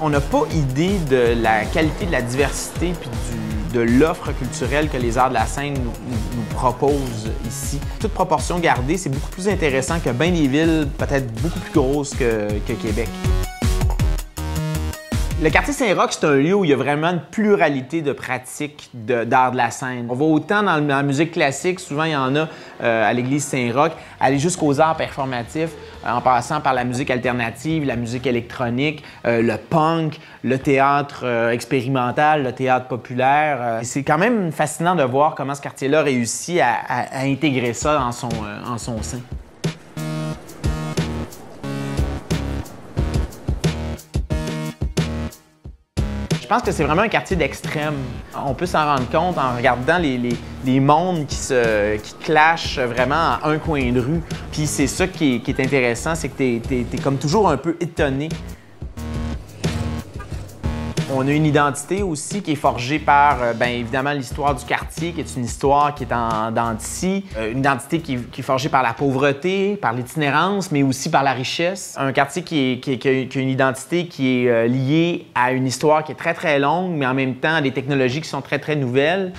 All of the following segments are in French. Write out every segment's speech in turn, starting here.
On n'a pas idée de la qualité, de la diversité puis de l'offre culturelle que les arts de la scène nous proposent ici. Toute proportion gardée, c'est beaucoup plus intéressant que bien des villes peut-être beaucoup plus grosses que Québec. Le quartier Saint-Roch, c'est un lieu où il y a vraiment une pluralité de pratiques d'art de la scène. On va autant dans la musique classique, souvent il y en a à l'église Saint-Roch, aller jusqu'aux arts performatifs, en passant par la musique alternative, la musique électronique, le punk, le théâtre expérimental, le théâtre populaire. C'est quand même fascinant de voir comment ce quartier-là réussit à intégrer ça en son sein. Je pense que c'est vraiment un quartier d'extrême. On peut s'en rendre compte en regardant les mondes qui clashent vraiment à un coin de rue. Puis c'est ça qui est intéressant, c'est que t'es comme toujours un peu étonné. On a une identité aussi qui est forgée par, bien évidemment, l'histoire du quartier, qui est une histoire qui est en dents de scie. Une identité qui est forgée par la pauvreté, par l'itinérance, mais aussi par la richesse. Un quartier qui a une identité qui est liée à une histoire qui est très, très longue, mais en même temps à des technologies qui sont très, très nouvelles.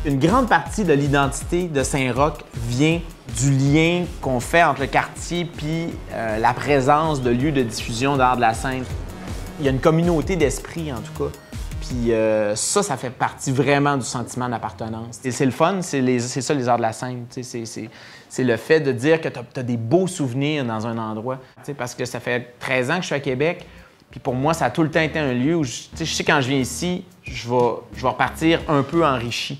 Une grande partie de l'identité de Saint-Roch vient du lien qu'on fait entre le quartier puis la présence de lieux de diffusion d'art de la scène. Il y a une communauté d'esprit, en tout cas. Puis ça fait partie vraiment du sentiment d'appartenance. Et c'est le fun, c'est ça les arts de la scène. C'est le fait de dire que tu as des beaux souvenirs dans un endroit. Parce que ça fait 13 ans que je suis à Québec. Puis pour moi, ça a tout le temps été un lieu où je sais quand je viens ici, je vais repartir un peu enrichi.